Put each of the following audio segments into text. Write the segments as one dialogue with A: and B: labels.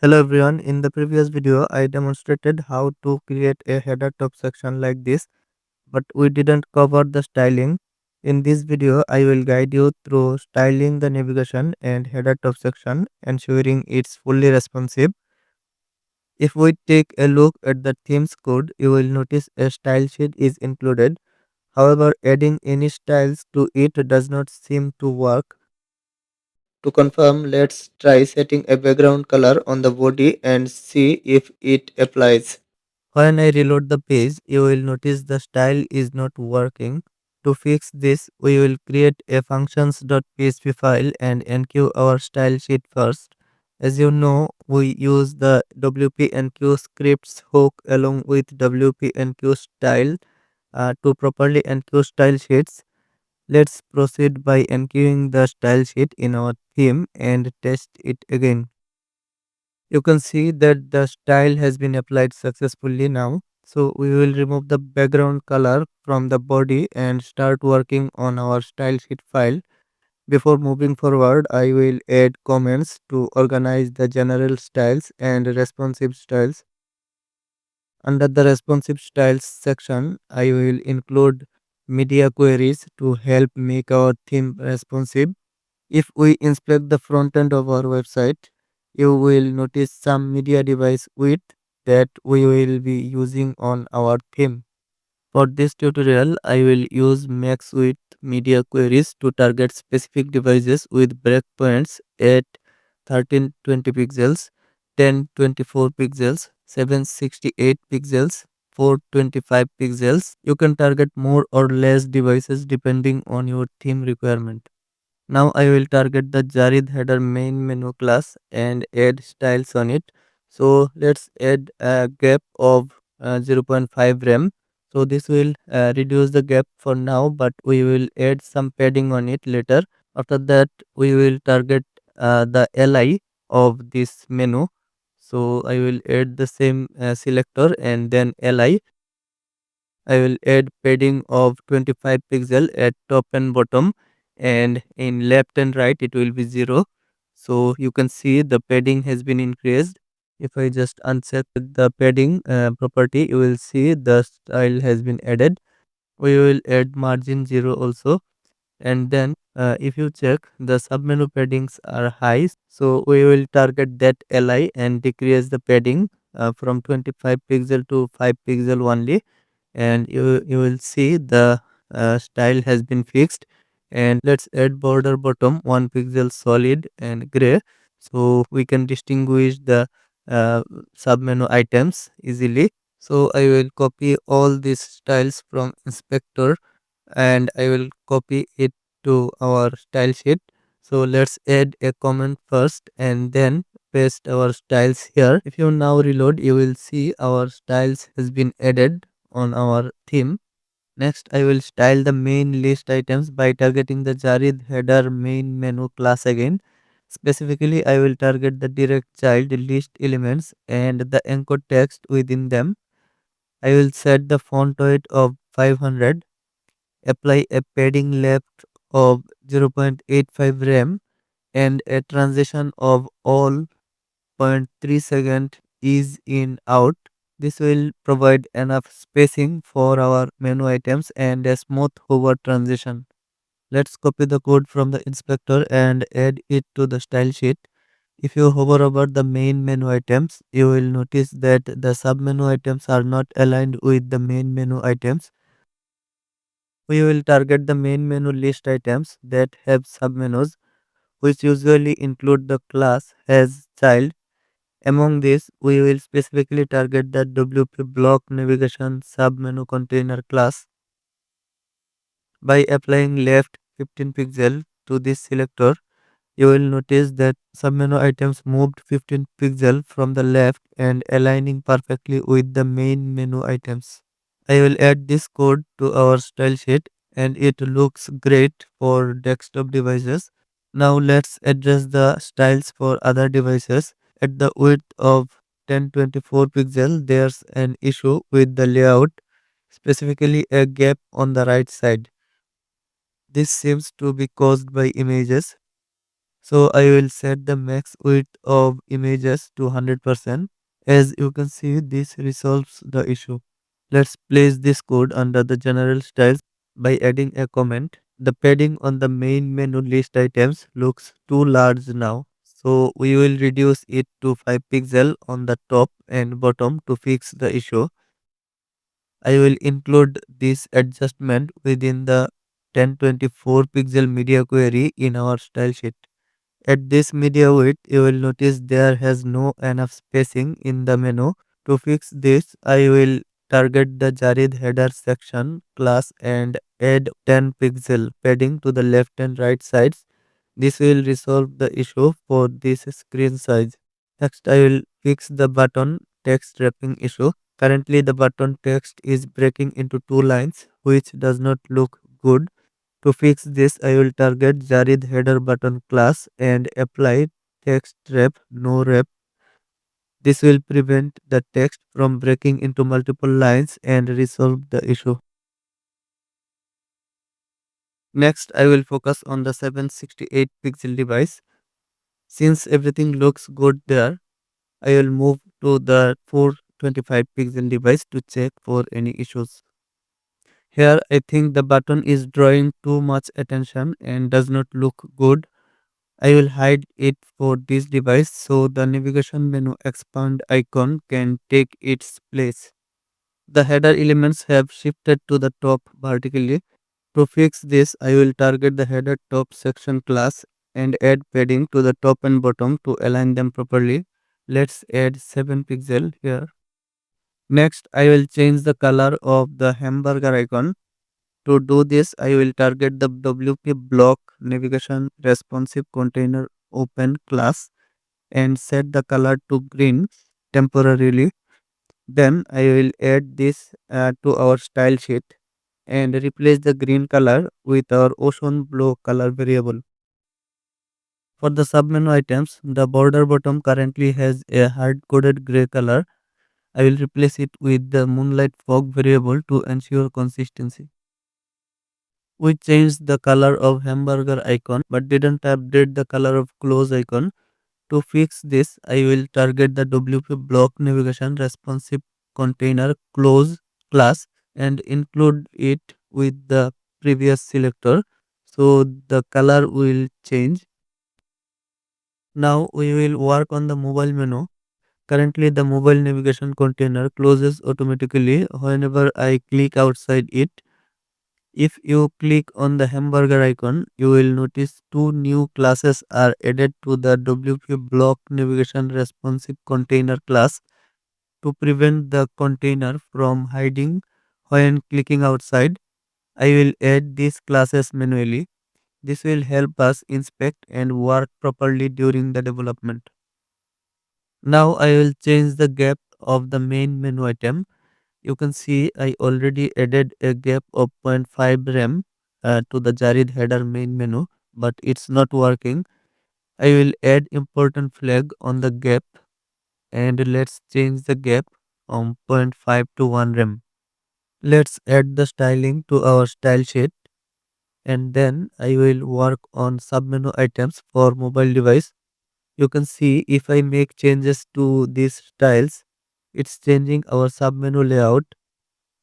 A: Hello everyone, in the previous video I demonstrated how to create a header top section like this, but we didn't cover the styling. In this video I will guide you through styling the navigation and header top section, ensuring it's fully responsive. If we take a look at the themes code, you will notice a style sheet is included. However, adding any styles to it does not seem to work. To confirm, let's try setting a background color on the body and see if it applies. When I reload the page, you will notice the style is not working. To fix this, we will create a functions.php file and enqueue our style sheet first. As you know, we use the wp enqueue scripts hook along with wp enqueue style to properly enqueue style sheets. Let's proceed by enqueuing the style sheet in our theme and test it again. You can see that the style has been applied successfully now. So we will remove the background color from the body and start working on our style sheet file. Before moving forward, I will add comments to organize the general styles and responsive styles. Under the responsive styles section, I will include media queries to help make our theme responsive. If we inspect the front end of our website, you will notice some media device width that we will be using on our theme. For this tutorial, I will use max width media queries to target specific devices with breakpoints at 1320 pixels, 1024 pixels, 768 pixels, 425 pixels. You can target more or less devices depending on your theme requirement. Now I will target the Jarid header main menu class and add styles on it. So let's add a gap of zero point 0.5 rem. So this will reduce the gap for now, but we will add some padding on it later. After that, we will target the li of this menu. So I will add the same selector and then li. I will add padding of 25 pixel at top and bottom, and in left and right it will be 0. So you can see the padding has been increased. If I just uncheck the padding property, you will see the style has been added. We will add margin 0 also, and then if you check, the submenu paddings are high, so we will target that li and decrease the padding from 25 pixel to 5 pixel only, and you will see the style has been fixed. And let's add border bottom 1 pixel solid and gray, so we can distinguish the uh, submenu items easily. So I will copy all these styles from inspector and I will copy it to our style sheet. So let's add a comment first and then paste our styles here. If you now reload, you will see our styles has been added on our theme. Next, I will style the main list items by targeting the Jarid header main menu class again. Specifically, I will target the direct child list elements and the anchor text within them. I will set the font weight of 500, apply a padding left of 0.85 rem and a transition of all zero point 0.3 second is in out. This will provide enough spacing for our menu items and a smooth hover transition. Let's copy the code from the inspector and add it to the style sheet. If you hover over the main menu items, you will notice that the submenu items are not aligned with the main menu items. We will target the main menu list items that have submenus, which usually include the class as child. Among these, we will specifically target the WP block navigation submenu container class. By applying left 15 pixel to this selector, you will notice that submenu items moved 15 pixel from the left and aligning perfectly with the main menu items. I will add this code to our style sheet and it looks great for desktop devices. Now let's address the styles for other devices. At the width of 1024 pixel, there's an issue with the layout, specifically a gap on the right side. This seems to be caused by images. So I will set the max width of images to 100%. As you can see, this resolves the issue. Let's place this code under the general styles by adding a comment. The padding on the main menu list items looks too large now. So we will reduce it to 5 pixel on the top and bottom to fix the issue. I will include this adjustment within the 1024 pixel media query in our style sheet. At this media width, you will notice there has no enough spacing in the menu. To fix this, I will target the Jarid header section class and add 10 pixel padding to the left and right sides. This will resolve the issue for this screen size. Next, I will fix the button text wrapping issue. Currently, the button text is breaking into two lines, which does not look good. To fix this, I will target Jarid header button class and apply text wrap no wrap. This will prevent the text from breaking into multiple lines and resolve the issue. Next, I will focus on the 768 pixel device. Since everything looks good there, I will move to the 425 pixel device to check for any issues. Here, I think the button is drawing too much attention and does not look good. I will hide it for this device so the navigation menu expand icon can take its place. The header elements have shifted to the top vertically. To fix this, I will target the header top section class and add padding to the top and bottom to align them properly. Let's add 7 pixel here. Next, I will change the color of the hamburger icon. To do this, I will target the WP block navigation responsive container open class and set the color to green temporarily. Then I will add this to our style sheet and replace the green color with our ocean blue color variable. For the submenu items, the border bottom currently has a hard-coded gray color. I will replace it with the moonlight fog variable to ensure consistency. We changed the color of hamburger icon but didn't update the color of close icon. To fix this, I will target the WP block navigation responsive container close class and include it with the previous selector so the color will change. Now we will work on the mobile menu. Currently the mobile navigation container closes automatically whenever I click outside it. If you click on the hamburger icon, you will notice two new classes are added to the WP block navigation responsive container class to prevent the container from hiding when clicking outside. I will add these classes manually. This will help us inspect and work properly during the development. Now I will change the gap of the main menu item. You can see I already added a gap of 0.5 rem to the Jarid header main menu, but it's not working. I will add important flag on the gap and let's change the gap from zero point 0.5 to 1 rem. Let's add the styling to our style sheet and then I will work on submenu items for mobile device. You can see if I make changes to these styles, it's changing our submenu layout.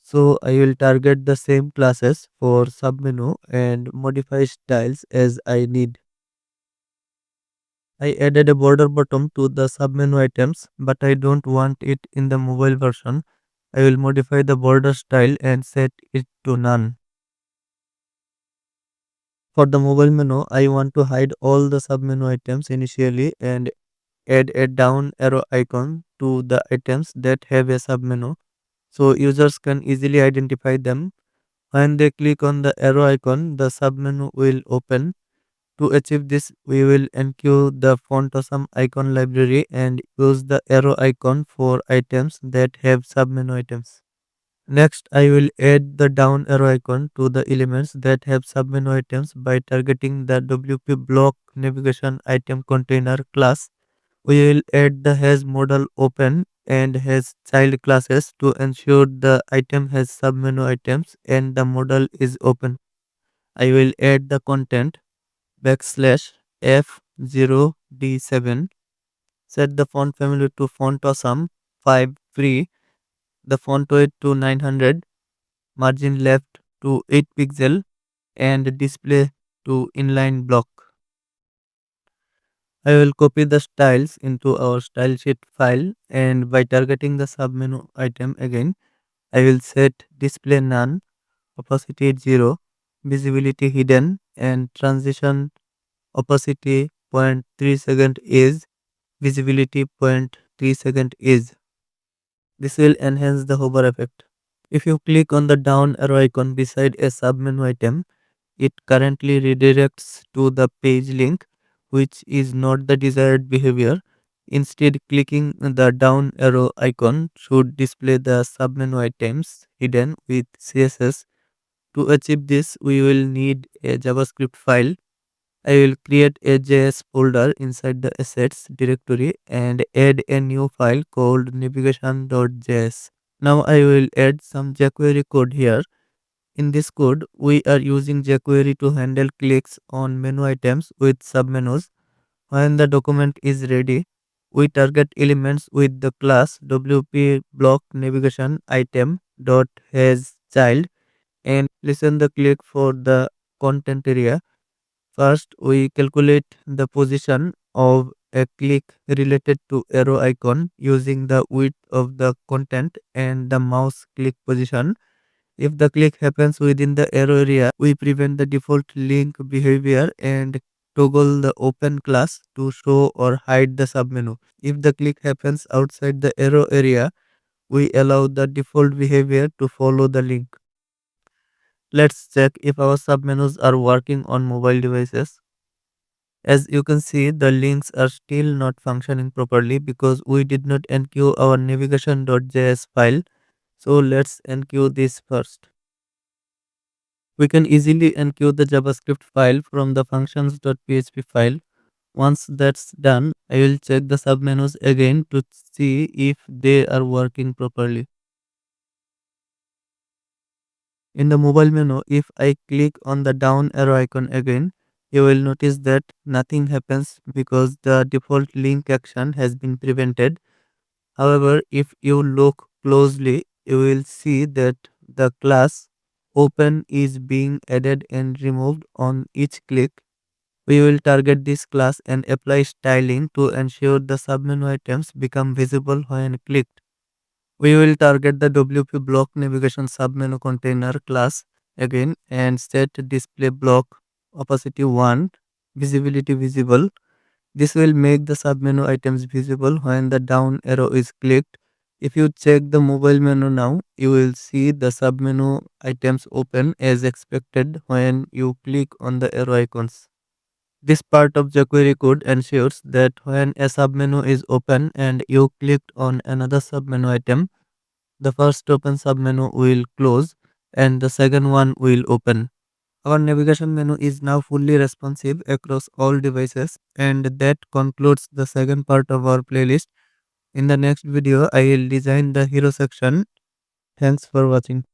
A: So I will target the same classes for submenu and modify styles as I need. I added a border bottom to the submenu items, but I don't want it in the mobile version. I will modify the border style and set it to none. For the mobile menu, I want to hide all the submenu items initially and add a down arrow icon to the items that have a submenu so users can easily identify them. When they click on the arrow icon, the submenu will open. To achieve this, we will enqueue the font awesome icon library and use the arrow icon for items that have submenu items. Next, I will add the down arrow icon to the elements that have submenu items by targeting the WP block navigation item container class. We will add the has model open and has child classes to ensure the item has submenu items and the model is open. I will add the content backslash f 0D7. Set the font family to font awesome 5 free, the font weight to 900, margin left to 8 pixel, and display to inline block. I will copy the styles into our style sheet file, and by targeting the submenu item again, I will set display none, opacity 0, visibility hidden, and transition opacity 0.3 second is, visibility 0.3 second is. This will enhance the hover effect. If you click on the down arrow icon beside a submenu item, it currently redirects to the page link, which is not the desired behavior. Instead, clicking the down arrow icon should display the submenu items hidden with CSS. To achieve this, we will need a JavaScript file. I will create a JS folder inside the assets directory and add a new file called navigation.js. Now I will add some jQuery code here. In this code, we are using jQuery to handle clicks on menu items with submenus. When the document is ready, we target elements with the class wp block navigation item dot has child and listen the click for the content area. First, we calculate the position of a click related to arrow icon using the width of the content and the mouse click position. If the click happens within the arrow area, we prevent the default link behavior and toggle the open class to show or hide the submenu. If the click happens outside the arrow area, we allow the default behavior to follow the link. Let's check if our submenus are working on mobile devices. As you can see, the links are still not functioning properly because we did not enqueue our navigation.js file. So let's enqueue this first. We can easily enqueue the JavaScript file from the functions.php file. Once that's done, I will check the submenus again to see if they are working properly. In the mobile menu, if I click on the down arrow icon again, you will notice that nothing happens because the default link action has been prevented. However, if you look closely, you will see that the class open is being added and removed on each click. We will target this class and apply styling to ensure the submenu items become visible when clicked. We will target the WP block navigation submenu container class again and set display block opacity 1, visibility visible. This will make the submenu items visible when the down arrow is clicked. If you check the mobile menu now, you will see the submenu items open as expected when you click on the arrow icons. This part of jQuery code ensures that when a submenu is open and you clicked on another submenu item, the first open submenu will close and the second one will open. Our navigation menu is now fully responsive across all devices, and that concludes the second part of our playlist. In the next video, I will design the hero section. Thanks for watching.